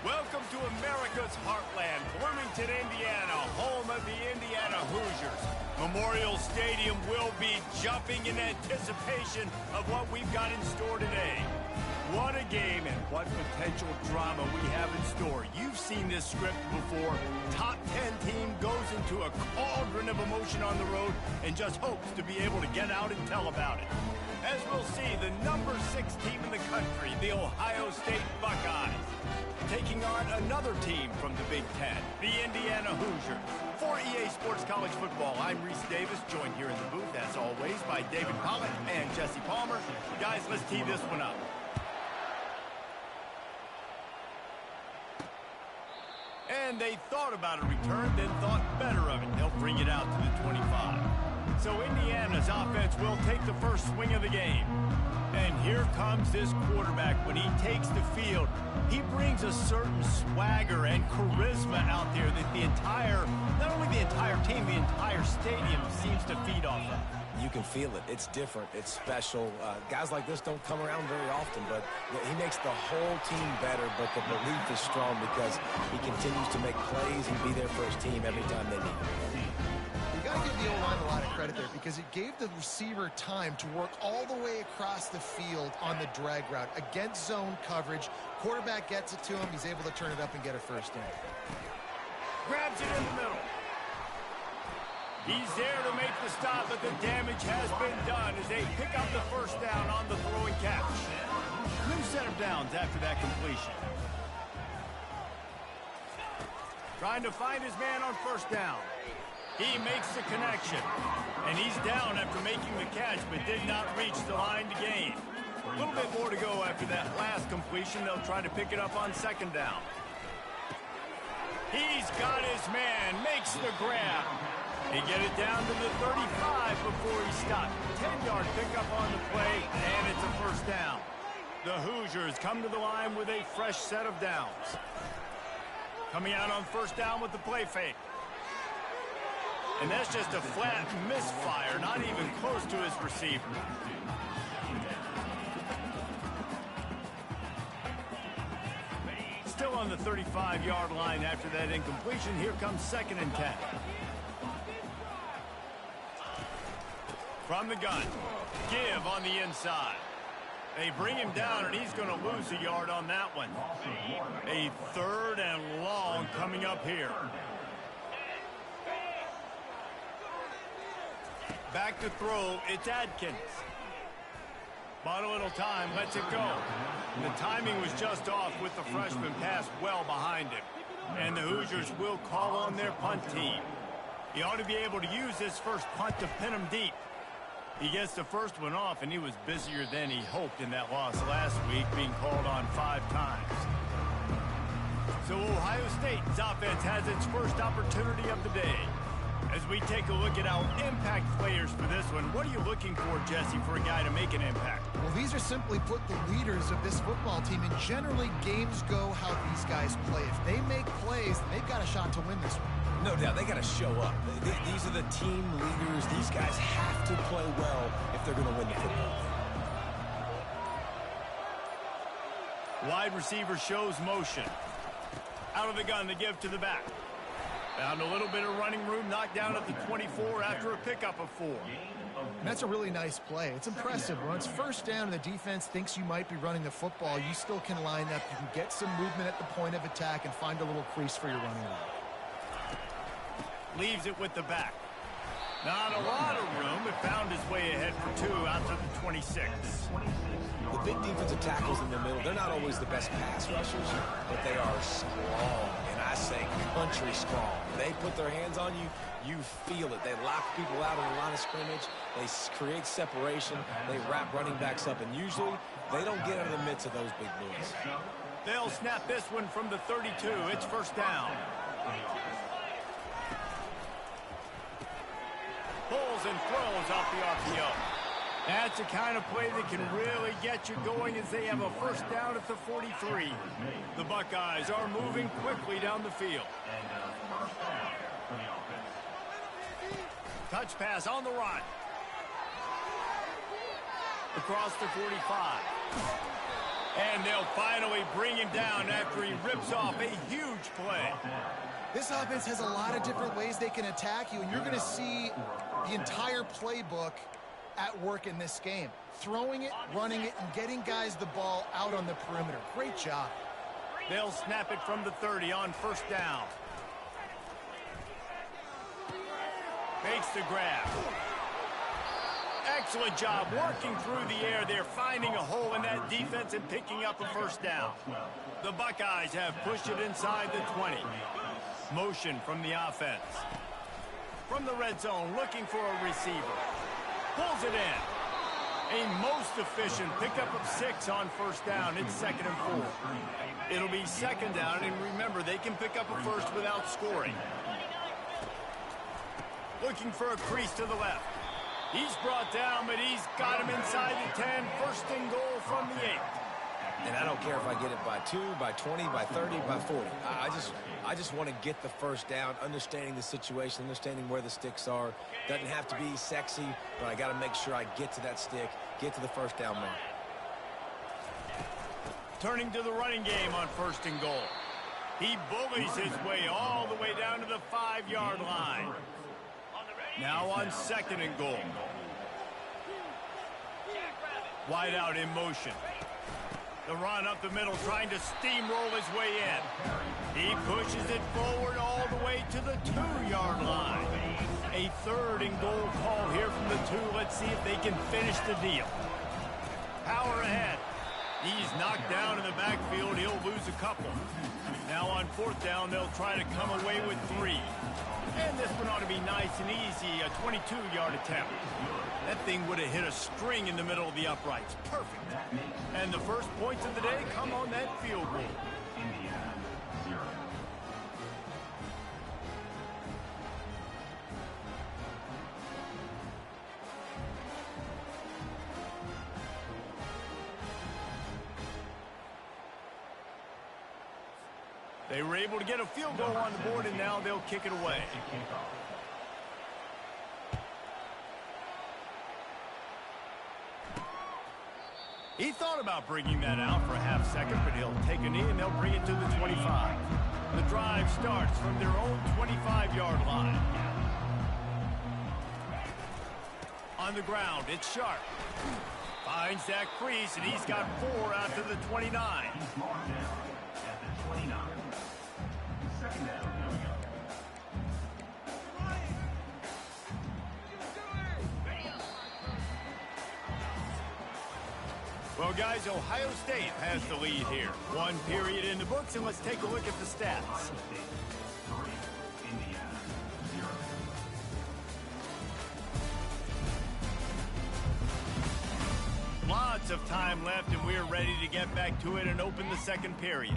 Welcome to America's heartland, Bloomington, Indiana, home of the Indiana Hoosiers. Memorial Stadium will be jumping in anticipation of what we've got in store today. What a game and what potential drama we have in store. You've seen this script before. Top 10 team goes into a cauldron of emotion on the road and just hopes to be able to get out and tell about it. As we'll see, the number 6 team in the country, the Ohio State Buckeyes, taking on another team from the Big Ten, the Indiana Hoosiers. For EA Sports College Football, I'm Reese Davis, joined here in the booth, as always, by David Pollack and Jesse Palmer. Guys, let's tee this one up. And they thought about a return, then thought better of it. They'll bring it out to the 25. So Indiana's offense will take the first swing of the game. And here comes this quarterback. When he takes the field, he brings a certain swagger and charisma out there that the entire, not only the entire team, the entire stadium seems to feed off of. You can feel it. It's different. It's special. Guys like this don't come around very often, but he makes the whole team better, but the belief is strong because he continues to make plays and be there for his team every time they need him. You got to give the O-line a lot of credit there because it gave the receiver time to work all the way across the field on the drag route against zone coverage. Quarterback gets it to him. He's able to turn it up and get a first down. Grabs it in the middle. He's there to make the stop, but the damage has been done as they pick up the first down on the throwing catch. New set of downs after that completion. Trying to find his man on first down. He makes the connection, and he's down after making the catch, but did not reach the line to gain. A little bit more to go after that last completion. They'll try to pick it up on second down. He's got his man, makes the grab. He get it down to the 35 before he stopped. 10-yard pickup on the play, and it's a first down. The Hoosiers come to the line with a fresh set of downs. Coming out on first down with the play fake. And that's just a flat misfire, not even close to his receiver. Still on the 35-yard line after that incompletion. Here comes second and 10. From the gun, give on the inside. They bring him down, and he's going to lose a yard on that one. A third and long coming up here. Back to throw, it's Adkins. Bought a little time, lets it go. The timing was just off with the freshman pass well behind him. And the Hoosiers will call on their punt team. He ought to be able to use this first punt to pin him deep. He gets the first one off, and he was busier than he hoped in that loss last week, being called on 5 times. So Ohio State's offense has its first opportunity of the day. As we take a look at our impact players for this one, what are you looking for, Jesse, for a guy to make an impact? Well, these are simply put the leaders of this football team, and generally games go how these guys play. If they make plays, they've got a shot to win this one. No doubt, they got to show up. These are the team leaders. These guys have to play well if they're going to win the football game. Wide receiver shows motion. Out of the gun to give to the back. Found a little bit of running room, knocked down at the 24 after a pickup of 4. And that's a really nice play. It's impressive. When it's first down and the defense thinks you might be running the football, you still can line up. You can get some movement at the point of attack and find a little crease for your running route. Leaves it with the back. Not a lot of room, but found his way ahead for 2 out to the 26. The big defensive tackles in the middle, they're not always the best pass rushers, but they are strong, and I say country strong. They put their hands on you, you feel it. They lock people out on the line of scrimmage. They create separation. They wrap running backs up, and usually they don't get out of the midst of those big boys. They'll snap this one from the 32. It's first down. Pulls and throws off the RPO. That's the kind of play that can really get you going as they have a first down at the 43. The Buckeyes are moving quickly down the field. Touch pass on the run. Across the 45. And they'll finally bring him down after he rips off a huge play. This offense has a lot of different ways they can attack you, and you're going to see the entire playbook at work in this game. Throwing it, running it, and getting guys the ball out on the perimeter. Great job. They'll snap it from the 30 on first down. Makes the grab. Excellent job working through the air. They're finding a hole in that defense and picking up a first down. The Buckeyes have pushed it inside the 20. Motion from the offense. From the red zone, looking for a receiver. Pulls it in. A most efficient pickup of 6 on first down. It's 2nd and 4. It'll be 2nd down, and remember, they can pick up a first without scoring. Looking for a crease to the left. He's brought down, but he's got him inside the 10. 1st and goal from the 8. And I don't care if I get it by 2, by 20, by 30, by 40. I just want to get the first down, understanding the situation, understanding where the sticks are. Doesn't have to be sexy, but I got to make sure I get to that stick, get to the first down mark. Turning to the running game on 1st and goal. He bullies his way all the way down to the 5-yard line. Now on 2nd and goal. Wide out in motion. The run up the middle, trying to steamroll his way in. He pushes it forward all the way to the 2-yard line. A 3rd and goal call here from the 2. Let's see if they can finish the deal. Power ahead. He's knocked down in the backfield. He'll lose a couple. Now on 4th down, they'll try to come away with 3. And this one ought to be nice and easy, a 22-yard attempt. That thing would have hit a string in the middle of the uprights. Perfect. And the first points of the day come on that field goal. They were able to get a field goal on the board, and now they'll kick it away. He thought about bringing that out for a half second, but he'll take a knee, and they'll bring it to the 25. The drive starts from their own 25-yard line. On the ground, it's Sharp. Finds that crease, and he's got 4 out to the 29. Well, guys, Ohio State has the lead here. 1 period in the books, and let's take a look at the stats. Lots of time left, and we're ready to get back to it and open the 2nd period.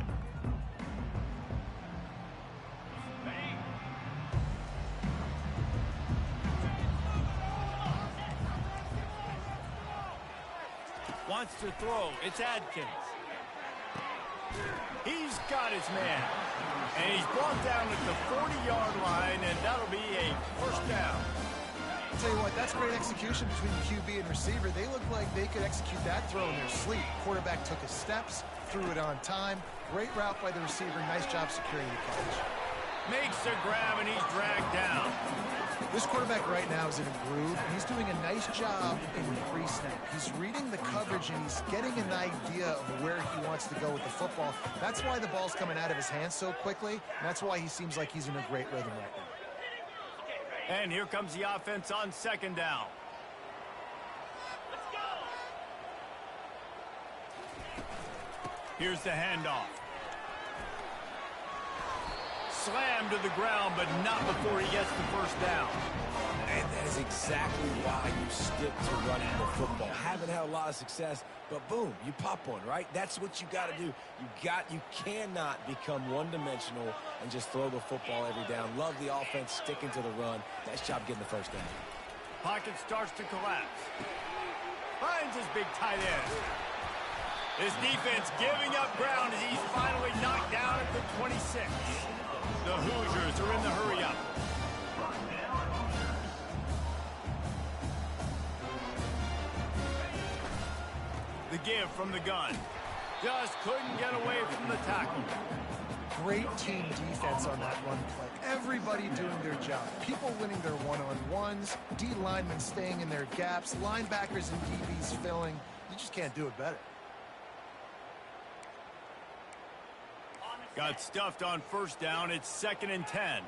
Wants to throw. It's Adkins. He's got his man. And he's brought down at the 40-yard line, and that'll be a 1st down. I'll tell you what, that's great execution between the QB and receiver. They look like they could execute that throw in their sleep. Quarterback took his steps, threw it on time. Great route by the receiver. Nice job securing the catch. Makes the grab, and he's dragged down. This quarterback right now is in a groove, and he's doing a nice job in pre-snap. He's reading the coverage, and he's getting an idea of where he wants to go with the football. That's why the ball's coming out of his hands so quickly, and that's why he seems like he's in a great rhythm right now. And here comes the offense on 2nd down. Here's the handoff. Slammed to the ground, but not before he gets the 1st down. And that is exactly why you stick to running the football. Haven't had a lot of success, but boom, you pop one, right? That's what you got to do. You cannot become one-dimensional and just throw the football every down. Love the offense sticking to the run. Nice job getting the 1st down. Pocket starts to collapse. Finds his big tight end. His defense giving up ground as he's finally knocked down at the 26. The Hoosiers are in the hurry-up. The give from the gun. Just couldn't get away from the tackle. Great team defense on that run play. Everybody doing their job. People winning their one-on-ones, D linemen staying in their gaps, linebackers and DBs filling. You just can't do it better. Got stuffed on first down. It's 2nd and 10.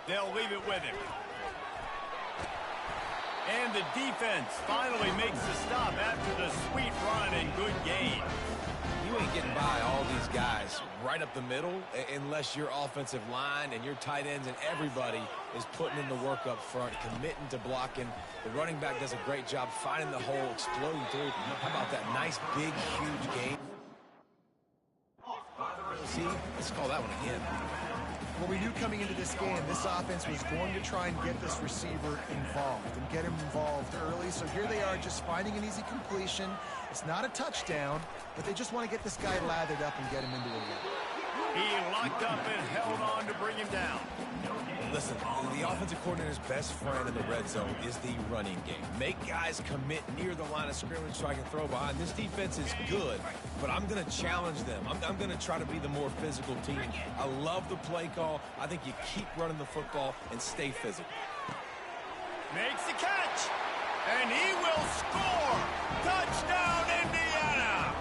They'll leave it with him. And the defense finally makes the stop after the sweet run and good gain. You ain't getting by all these guys right up the middle unless your offensive line and your tight ends and everybody is putting in the work up front, committing to blocking. The running back does a great job finding the hole, exploding through. How about that nice, big, huge gain? See, let's call that one again. Well, we knew coming into this game, this offense was going to try and get this receiver involved and get him involved early. So here they are just finding an easy completion. It's not a touchdown, but they just want to get this guy lathered up and get him into a run. He locked up and held on to bring him down. Listen, the offensive coordinator's best friend in the red zone is the running game. Make guys commit near the line of scrimmage so I can throw behind. This defense is good, but I'm going to challenge them. I'm going to try to be the more physical team. I love the play call. I think you keep running the football and stay physical. Makes the catch, and he will score. Touchdown, Indiana.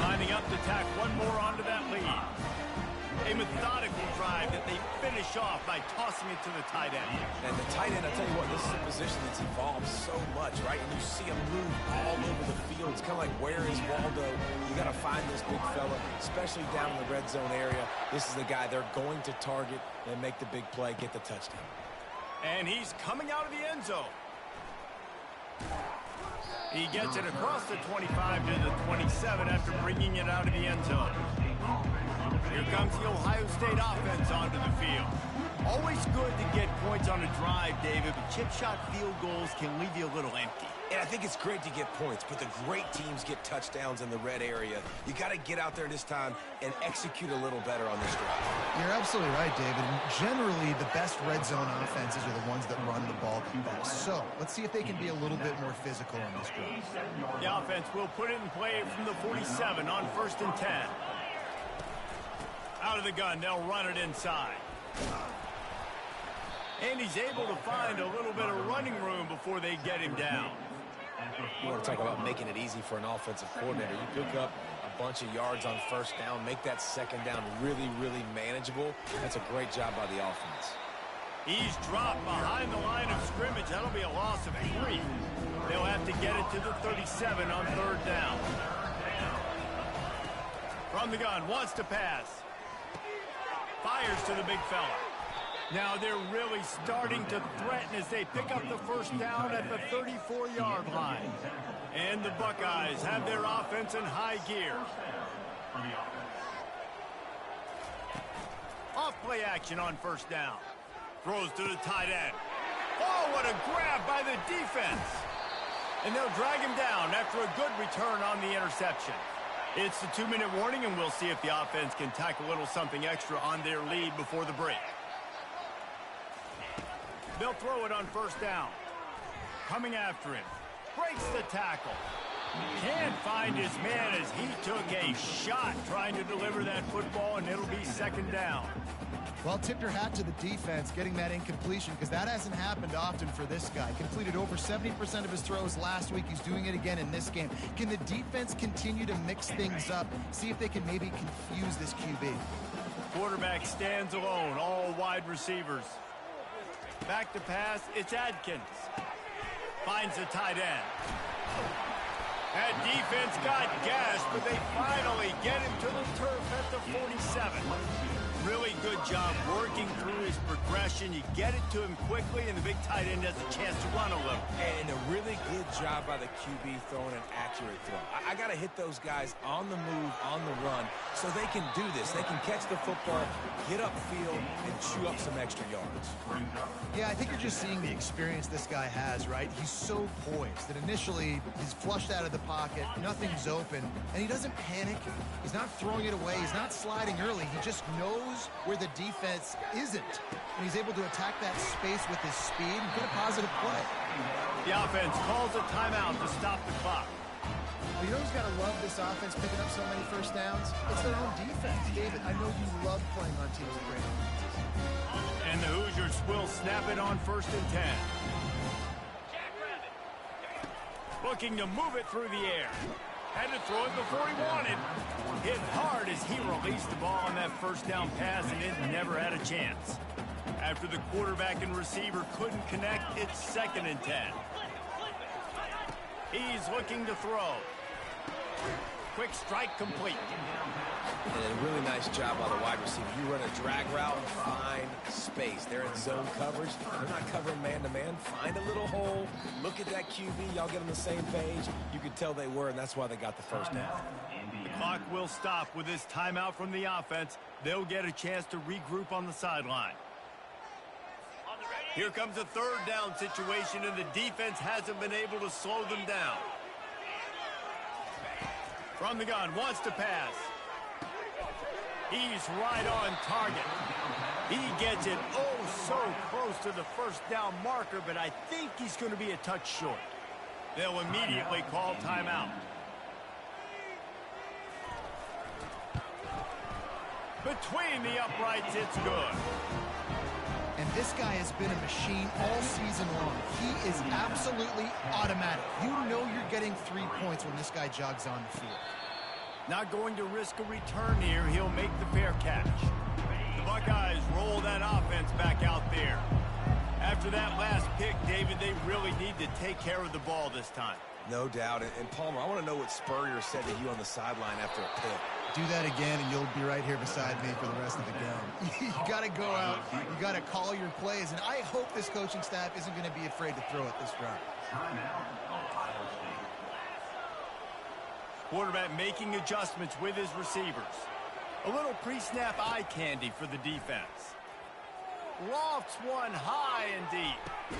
Lining up to tack one more onto that lead. A methodical drive that they finish off by tossing it to the tight end. And the tight end, I tell you what, this is a position that's evolved so much, right? And you see him move all over the field. It's kind of like, where is Waldo? You got to find this big fella, especially down in the red zone area. This is the guy they're going to target and make the big play, get the touchdown. And he's coming out of the end zone. He gets it across the 25 to the 27 after bringing it out of the end zone. Here comes the Ohio State offense onto the field. Always good to get points on a drive, David, but chip shot field goals can leave you a little empty. And I think it's great to get points, but the great teams get touchdowns in the red area. You got to get out there this time and execute a little better on this drive. You're absolutely right, David. And generally, the best red zone offenses are the ones that run the ball the best. So let's see if they can be a little bit more physical on this drive. The offense will put it in play from the 47 on 1st and 10. Out of the gun, they'll run it inside. And he's able to find a little bit of running room before they get him down. You want to talk about making it easy for an offensive coordinator. You pick up a bunch of yards on first down, make that second down really, really manageable. That's a great job by the offense. He's dropped behind the line of scrimmage. That'll be a loss of 3. They'll have to get it to the 37 on 3rd down. From the gun, wants to pass. Fires to the big fella. Now they're really starting to threaten as they pick up the first down at the 34-yard line. And the Buckeyes have their offense in high gear. Off play action on 1st down. Throws to the tight end. Oh, what a grab by the defense. And they'll drag him down after a good return on the interception. It's the 2-minute warning, and we'll see if the offense can tack a little something extra on their lead before the break. They'll throw it on 1st down. Coming after him. Breaks the tackle. Can't find his man as he took a shot trying to deliver that football, and it'll be 2nd down. Well, tip your hat to the defense getting that incompletion, because that hasn't happened often for this guy. Completed over 70% of his throws last week. He's doing it again in this game. Can the defense continue to mix things up? See if they can maybe confuse this QB. Quarterback stands alone, all wide receivers. Back to pass, it's Adkins. Finds the tight end. That defense got gashed, but they finally get him to the turf at the 47. Really good job working through his progression. You get it to him quickly, and the big tight end has a chance to run a little. And a really good job by the QB throwing an accurate throw. I got to hit those guys on the move, on the run, so they can do this. They can catch the football, get upfield, and chew up some extra yards. Yeah, I think you're just seeing the experience this guy has, right? He's so poised that initially he's flushed out of the pocket, nothing's open, and he doesn't panic. He's not throwing it away. He's not sliding early. He just knows where the defense isn't. And he's able to attack that space with his speed and get a positive play. The offense calls a timeout to stop the clock. Well, you know who's got to love this offense picking up so many first downs? It's their own defense. David, I know you love playing on teams with great offenses. And the Hoosiers will snap it on 1st and 10. Looking to move it through the air. Had to throw it before he wanted. Hit hard as he released the ball on that first down pass, and it never had a chance. After the quarterback and receiver couldn't connect, it's 2nd and 10. He's looking to throw. Quick strike complete. And a really nice job by the wide receiver. You run a drag route and find space. They're in zone coverage. They're not covering man-to-man. Find a little hole. Look at that QB. Y'all get on the same page. You could tell they were, and that's why they got the first down. The clock will stop with this timeout from the offense. They'll get a chance to regroup on the sideline. Here comes a 3rd down situation, and the defense hasn't been able to slow them down. From the gun, wants to pass. He's right on target. He gets it so close to the first down marker, but I think he's going to be a touch short. They'll immediately call timeout. Between the uprights, it's good. And this guy has been a machine all season long. He is absolutely automatic. You know you're getting 3 points when this guy jogs on the field. Not going to risk a return here. He'll make the fair catch. The Buckeyes roll that offense back out there. After that last pick, David, they really need to take care of the ball this time. No doubt. And Palmer, I want to know what Spurrier said to you on the sideline after a pick. Do that again, and you'll be right here beside me for the rest of the game. You got to go out. You got to call your plays, and I hope this coaching staff isn't going to be afraid to throw it this drive. Quarterback making adjustments with his receivers. A little pre-snap eye candy for the defense. Lofts one high and deep.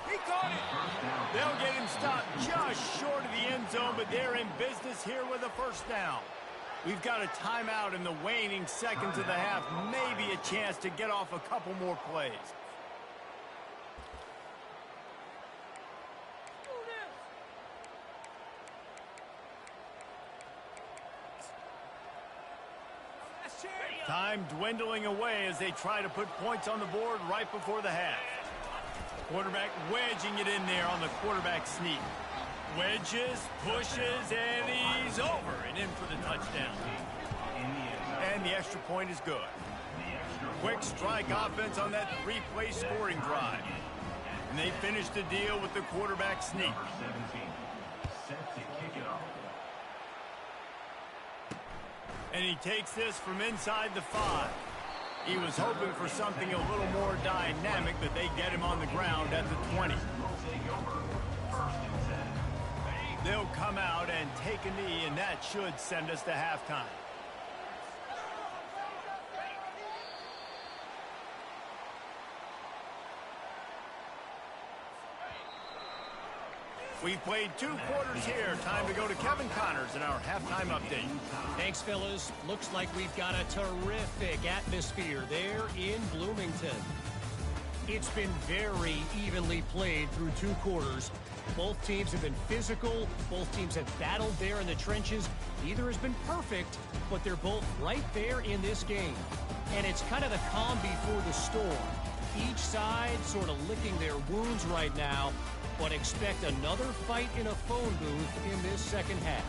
He caught it. They'll get him stopped just short of the end zone, but they're in business here with a first down. We've got a timeout in the waning seconds of the half. Maybe a chance to get off a couple more plays. Time dwindling away as they try to put points on the board right before the half. Quarterback wedging it in there on the quarterback sneak. Wedges, pushes, and he's over and in for the touchdown. And the extra point is good. Quick strike offense on that 3-play scoring drive. And they finish the deal with the quarterback sneak. And he takes this from inside the 5. He was hoping for something a little more dynamic, but they get him on the ground at the 20. They'll come out and take a knee, and that should send us to halftime. We've played 2 quarters here. Time to go to Kevin Connors in our halftime update. Thanks, fellas. Looks like we've got a terrific atmosphere there in Bloomington. It's been very evenly played through 2 quarters. Both teams have been physical. Both teams have battled there in the trenches. Neither has been perfect, but they're both right there in this game. And it's kind of the calm before the storm. Each side sort of licking their wounds right now, but expect another fight in a phone booth in this second half.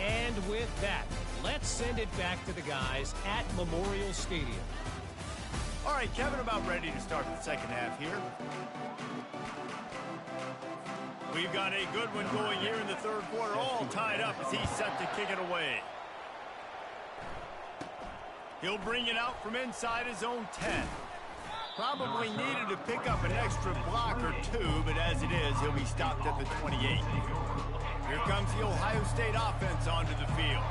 And with that, let's send it back to the guys at Memorial Stadium. All right, Kevin, about ready to start the second half here. We've got a good one going here in the third quarter, all tied up as he's set to kick it away. He'll bring it out from inside his own 10. Probably needed to pick up an extra block or 2, but as it is, he'll be stopped at the 28. Here comes the Ohio State offense onto the field.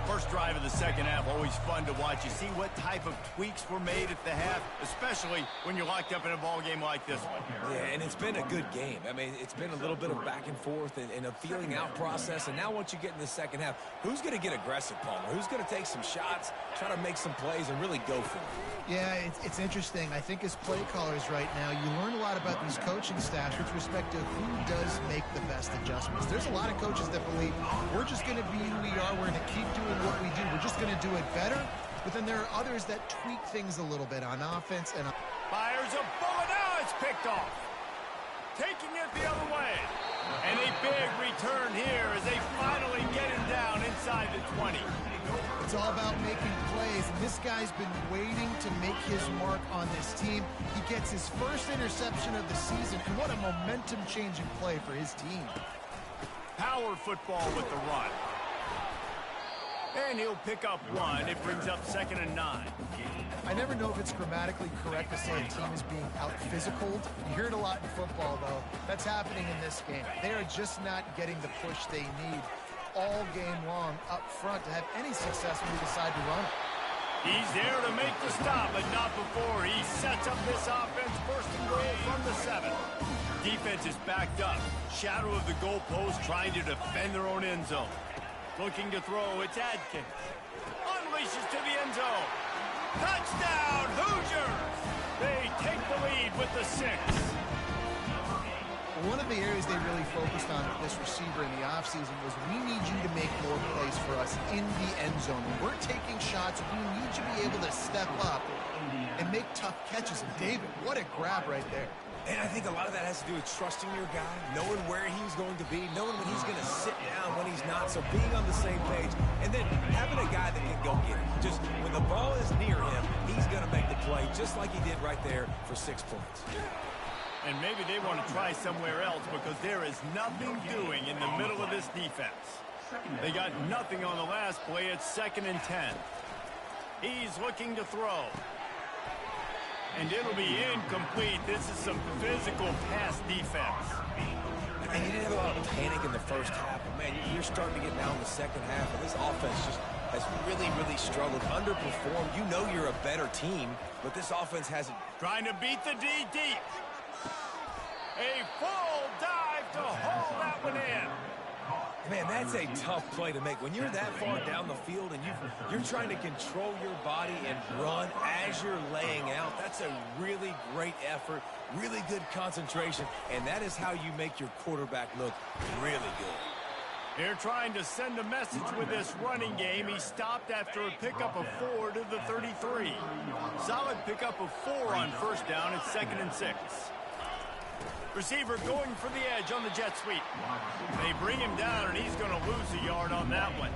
First drive of the second half, always fun to watch. You see what type of tweaks were made at the half, especially when you're locked up in a ball game like this one. Yeah, and it's been a good game. I mean, it's been a little bit of back and forth and a feeling out process. And now once you get in the second half, who's going to get aggressive, Palmer? Who's going to take some shots, try to make some plays, and really go for it? Yeah, it's interesting. I think as play callers right now, you learn a lot about these coaching staffs with respect to who does make the best adjustments. There's a lot of coaches that believe we're just going to be who we are. We're going to keep doing what we do. We're just going to do it better. But then there are others that tweak things a little bit on offense. And Fires a bullet. Now it's picked off. Taking it the other way. And a big return here as they finally get him down inside the 20. It's all about making plays, and this guy's been waiting to make his mark on this team. He gets his first interception of the season, and what a momentum-changing play for his team. Power football with the run. And he'll pick up one. It brings up 2nd and 9. I never know if it's grammatically correct to say a team is being out-physicaled. You hear it a lot in football, though. That's happening in this game. They are just not getting the push they need all game long up front to have any success when you decide to run it. He's there to make the stop, but not before he sets up this offense. First and goal from the 7. Defense is backed up. Shadow of the goalpost trying to defend their own end zone. Looking to throw, it's Adkins. Unleashes to the end zone. Touchdown, Hoosiers! They take the lead with the 6. One of the areas they really focused on with this receiver in the offseason was we need you to make more plays for us in the end zone. When we're taking shots, we need you to be able to step up and make tough catches. And David, what a grab right there. And I think a lot of that has to do with trusting your guy, knowing where he's going to be, knowing when he's going to sit down, when he's not. So being on the same page, and then having a guy that can go get it. Just when the ball is near him, he's going to make the play, just like he did right there for 6 points. And maybe they want to try somewhere else because there is nothing doing in the middle of this defense. They got nothing on the last play. It's 2nd and 10. He's looking to throw. And it'll be incomplete. This is some physical pass defense. And you didn't have a lot of panic in the first half. But, man, you're starting to get down in the second half. And this offense just has really, really struggled, underperformed. You know you're a better team, but this offense hasn't. Trying to beat the D deep. A full dive to haul that one in. Man, that's a tough play to make. When you're that far down the field and you're trying to control your body and run as you're laying out, that's a really great effort, really good concentration, and that is how you make your quarterback look really good. They're trying to send a message with this running game. He stopped after a pickup of 4 to the 33. Solid pickup of 4 on first down. It's 2nd and 6. Receiver going for the edge on the jet sweep. They bring him down, and he's going to lose a yard on that one.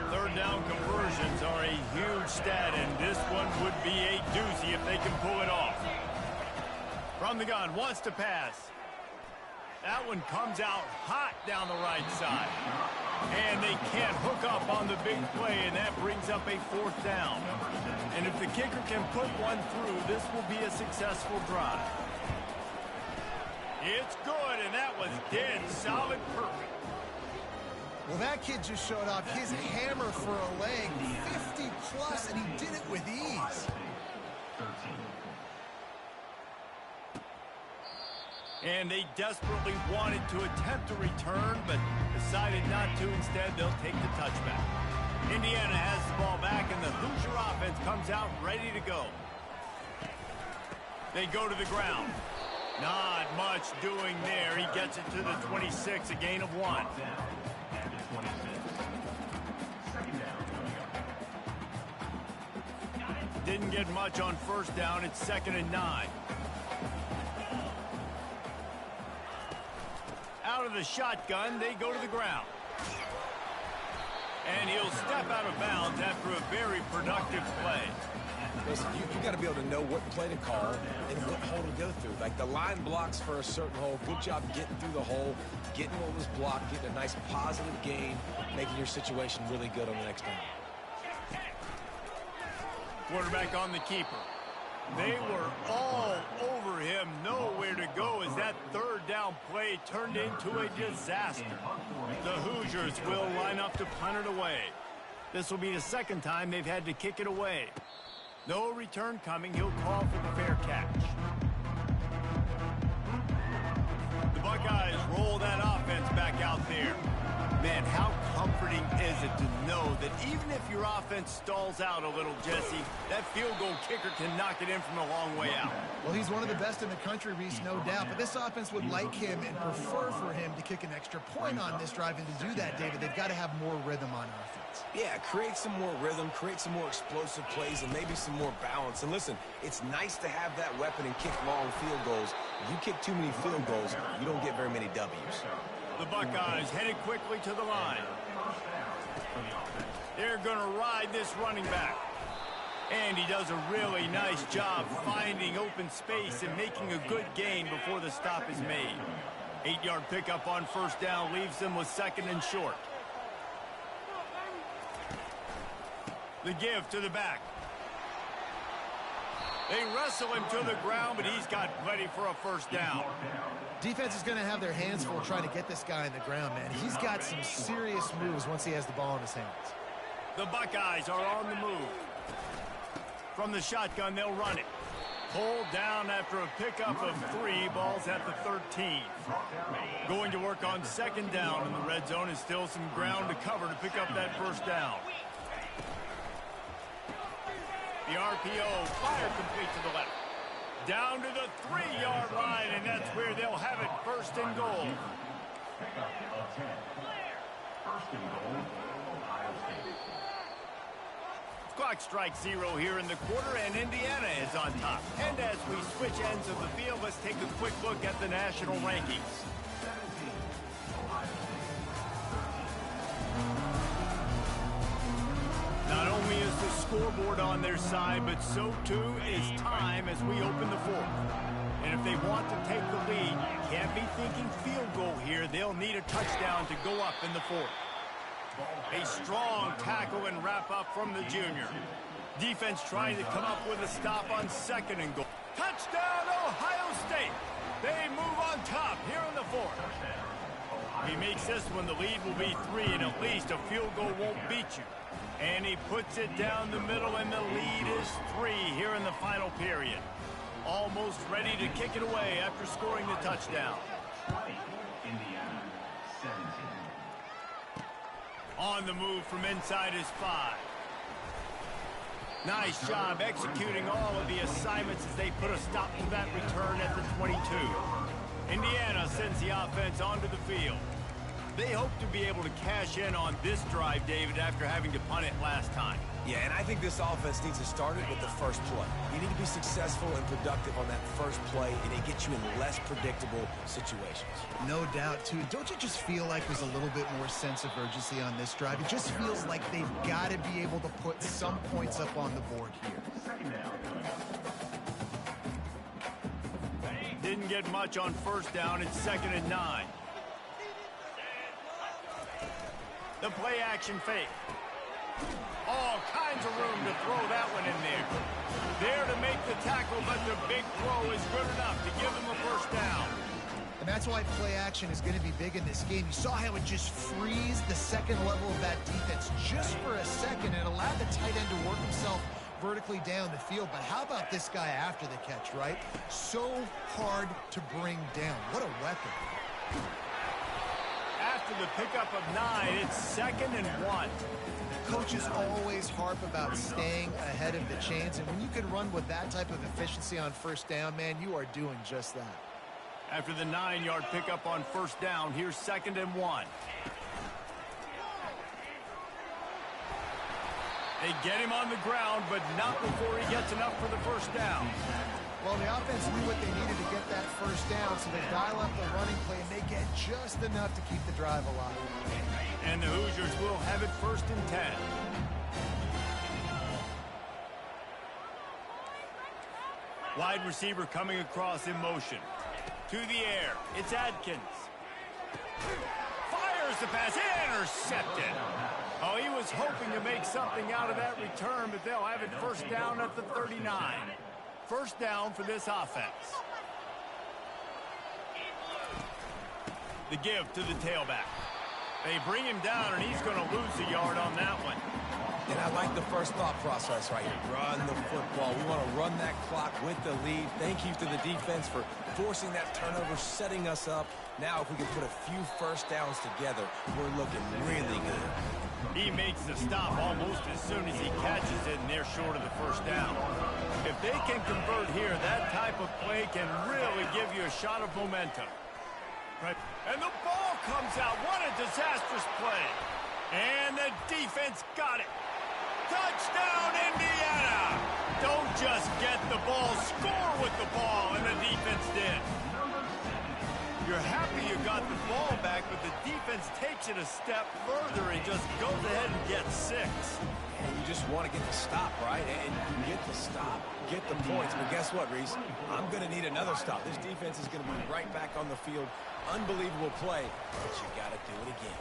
Third down conversions are a huge stat, and this one would be a doozy if they can pull it off. From the gun, wants to pass. That one comes out hot down the right side. And they can't hook up on the big play, and that brings up a 4th down. And if the kicker can put one through, this will be a successful drive. It's good, and that was dead solid perfect. Well, that kid just showed off his hammer for a leg, 50-plus, and he did it with ease. And they desperately wanted to attempt a return, but decided not to. Instead, they'll take the touchback. Indiana has the ball back, and the Hoosier offense comes out ready to go. They go to the ground. Not much doing there. He gets it to the 26, a gain of 1. Didn't get much on first down. It's 2nd and 9. Out of the shotgun, they go to the ground. And he'll step out of bounds after a very productive play. Listen, you got to be able to know what play to call and what hole to go through. Like the line blocks for a certain hole. Good job getting through the hole, getting what was blocked, getting a nice positive gain, making your situation really good on the next time. Quarterback on the keeper. They were all over him, nowhere to go as that third down play turned into a disaster. The Hoosiers will line up to punt it away. This will be the second time they've had to kick it away. No return coming. He'll call for the fair catch. The Buckeyes roll that offense back out there. Man, how comforting is it to know that even if your offense stalls out a little, Jesse, that field goal kicker can knock it in from a long way out. Well, he's one of the best in the country, Reese, no doubt. But this offense would like him and prefer for him to kick an extra point on this drive. And to do that, David, they've got to have more rhythm on offense. Yeah, create some more rhythm, create some more explosive plays, and maybe some more balance. And listen, it's nice to have that weapon and kick long field goals. If you kick too many field goals, you don't get very many W's. The Buckeyes headed quickly to the line. They're going to ride this running back. And he does a really nice job finding open space and making a good gain before the stop is made. 8-yard pickup on first down leaves them with second and short. The give to the back. They wrestle him to the ground, but he's got plenty for a first down. Defense is going to have their hands full trying to get this guy on the ground, man. He's got some serious moves once he has the ball in his hands. The Buckeyes are on the move. From the shotgun, they'll run it. Pulled down after a pickup of 3, balls at the 13. Going to work on second down in the red zone is still some ground to cover to pick up that first down. The RPO, fire complete to the left. Down to the 3-yard line, and that's where they'll have it, first and goal. Clock strikes 0 here in the quarter, and Indiana is on top. And as we switch ends of the field, let's take a quick look at the national rankings. Not only is the scoreboard on their side, but so too is time as we open the fourth. And if they want to take the lead, you can't be thinking field goal here. They'll need a touchdown to go up in the fourth. A strong tackle and wrap up from the junior. Defense trying to come up with a stop on second and goal. Touchdown, Ohio State. They move on top here in the fourth. If he makes this one, the lead will be 3, and at least a field goal won't beat you. And he puts it down the middle, and the lead is 3 here in the final period. Almost ready to kick it away after scoring the touchdown. On the move from inside his 5. Nice job executing all of the assignments as they put a stop to that return at the 22. Indiana sends the offense onto the field. They hope to be able to cash in on this drive, David, after having to punt it last time. Yeah, and I think this offense needs to start it with the first play. You need to be successful and productive on that first play, and it gets you in less predictable situations. No doubt, too. Don't you just feel like there's a little bit more sense of urgency on this drive? It just feels like they've got to be able to put some points up on the board here. Didn't get much on first down. It's 2nd and 9. The play action fake. All kinds of room to throw that one in there. There to make the tackle, but the big throw is good enough to give them a first down. And that's why play action is going to be big in this game. You saw how it just frees the second level of that defense just for a second and allowed the tight end to work himself vertically down the field. But how about this guy after the catch, right? So hard to bring down. What a weapon. After the pickup of 9, it's 2nd and 1. Coaches always harp about staying ahead of the chains, and when you can run with that type of efficiency on first down, man, you are doing just that. After the 9-yard pickup on first down, here's 2nd and 1. They get him on the ground, but not before he gets enough for the first down. Well, the offense knew what they needed to get that first down, so they dial up the running play, and they get just enough to keep the drive alive. And the Hoosiers will have it 1st and 10. Wide receiver coming across in motion. To the air. It's Adkins. Fires the pass. Intercepted. Oh, he was hoping to make something out of that return, but they'll have it first down at the 39. First down for this offense. The give to the tailback. They bring him down, and he's going to lose a yard on that one. And I like the first thought process right here. Run the football. We want to run that clock with the lead. Thank you to the defense for forcing that turnover, setting us up. Now if we can put a few first downs together, we're looking really good. He makes the stop almost as soon as he catches it, and they're short of the first down. If they can convert here, that type of play can really give you a shot of momentum. Right. And the ball comes out. What a disastrous play. And the defense got it. Touchdown, Indiana! Don't just get the ball, score with the ball, and the defense did. You're happy you got the ball back, but the defense takes it a step further and just goes ahead and gets 6. And you just want to get the stop, right? And you get the stop, get the points. But guess what, Reese? I'm going to need another stop. This defense is going to be right back on the field. Unbelievable play, but you got to do it again.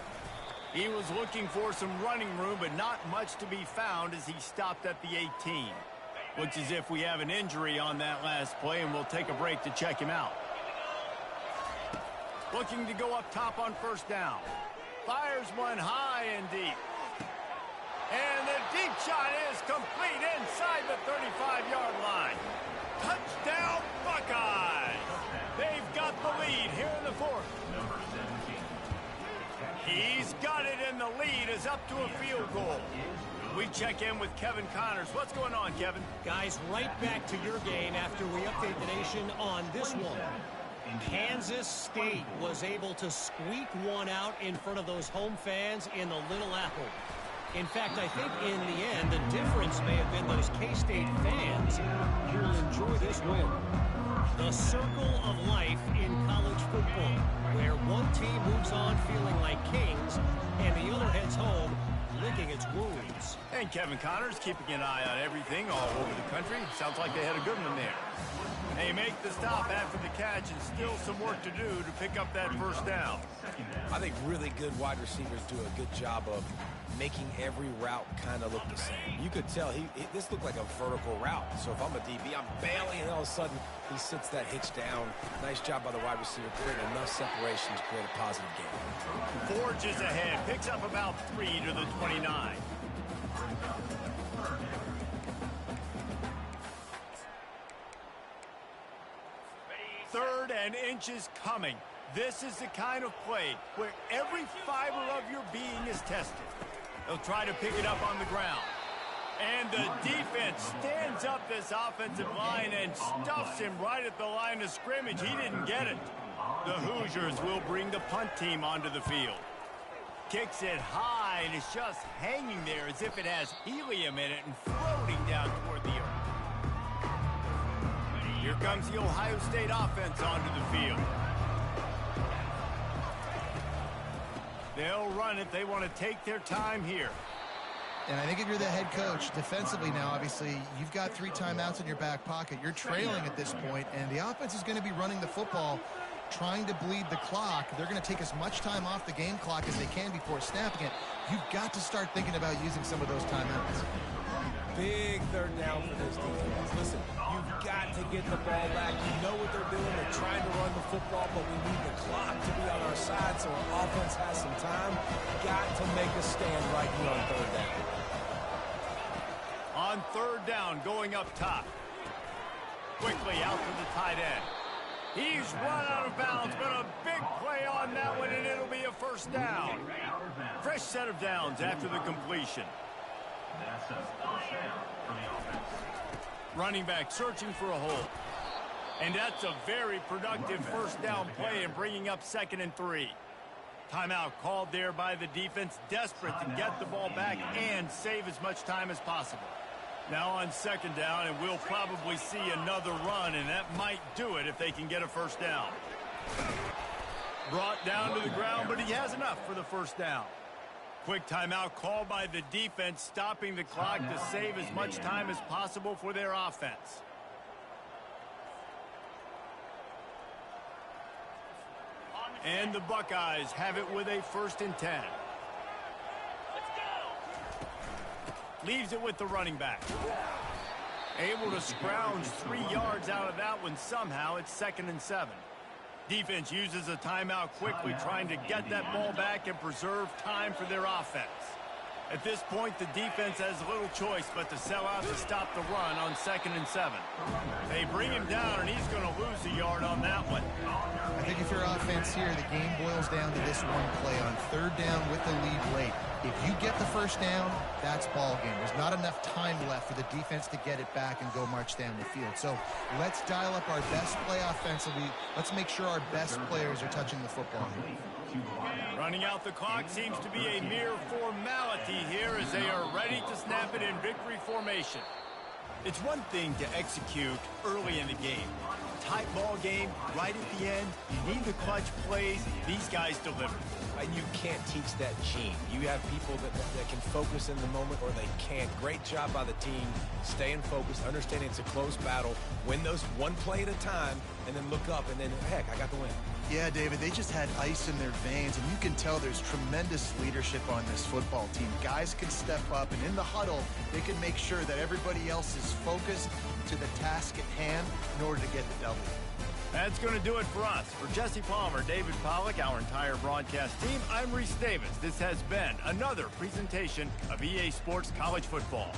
He was looking for some running room, but not much to be found as he stopped at the 18. Looks as if we have an injury on that last play, and we'll take a break to check him out. Looking to go up top on first down. Fires one high and deep. And the deep shot is complete inside the 35-yard line. Touchdown, Buckeyes! They've got the lead here in the 4th. He's got it, and the lead is up to a field goal. We check in with Kevin Connors. What's going on, Kevin? Guys, right back to your game after we update the nation on this one. Kansas State was able to squeak one out in front of those home fans in the Little Apple. In fact, I think in the end, the difference may have been those K-State fans who will enjoy this win. The circle of life in college football, where one team moves on feeling like kings and the other heads home licking its wounds. And Kevin Connors keeping an eye on everything all over the country. Sounds like they had a good one there. They make the stop after the catch, and still some work to do to pick up that first down. I think really good wide receivers do a good job of making every route kind of look the same. You could tell this looked like a vertical route. So if I'm a DB, I'm bailing, and all of a sudden he sits that hitch down. Nice job by the wide receiver, creating enough separation to create a positive game. Forges ahead, picks up about 3 to the 29. Third and inches coming. This is the kind of play where every fiber of your being is tested. They'll try to pick it up on the ground. And the defense stands up this offensive line and stuffs him right at the line of scrimmage. He didn't get it. The Hoosiers will bring the punt team onto the field. Kicks it high, and it's just hanging there as if it has helium in it and floating down toward the earth. Here comes the Ohio State offense onto the field. They'll run it. They want to take their time here. And I think if you're the head coach, defensively now, obviously, you've got 3 timeouts in your back pocket. You're trailing at this point, and the offense is going to be running the football, trying to bleed the clock. They're going to take as much time off the game clock as they can before snapping it. You've got to start thinking about using some of those timeouts. Big third down for this defense. Listen, you've got to get the ball back. You know what they're doing. They're trying to run the football, but we need the clock to be on our side so our offense has some time. Got to make a stand right here on third down. On third down, going up top. Quickly out to the tight end. He's run out of bounds, but a big play on that one, and it'll be a first down. Fresh set of downs after the completion. Running back searching for a hole. And that's a very productive first down play and bringing up 2nd and 3. Timeout called there by the defense, desperate to get the ball back and save as much time as possible. Now on 2nd down, and we'll probably see another run, and that might do it if they can get a first down. Brought down to the ground, but he has enough for the first down. Quick timeout called by the defense, stopping the clock to save as much time as possible for their offense. And the Buckeyes have it with a 1st and 10. Leaves it with the running back. Able to scrounge 3 yards out of that one somehow. It's 2nd and 7. Defense uses a timeout quickly, trying to get that ball back and preserve time for their offense. At this point, the defense has little choice but to sell out to stop the run on 2nd and 7. They bring him down, and he's going to lose a yard on that one. I think if you're offense here, the game boils down to this one play on 3rd down with the lead late. If you get the first down, that's ball game. There's not enough time left for the defense to get it back and go march down the field. So let's dial up our best play offensively. Let's make sure our best players are touching the football. Running out the clock seems to be a mere formality here as they are ready to snap it in victory formation. It's one thing to execute early in the game. Tight ball game, right at the end, you need the clutch plays. These guys deliver. And you can't teach that gene. You have people that can focus in the moment or they can't. Great job by the team, staying focused, understanding it's a close battle, win those one play at a time, and then look up, and then, heck, I got the win. Yeah, David, they just had ice in their veins, and you can tell there's tremendous leadership on this football team. Guys can step up, and in the huddle, they can make sure that everybody else is focused to the task at hand in order to get the W. That's going to do it for us. For Jesse Palmer, David Pollack, our entire broadcast team, I'm Reese Davis. This has been another presentation of EA Sports College Football.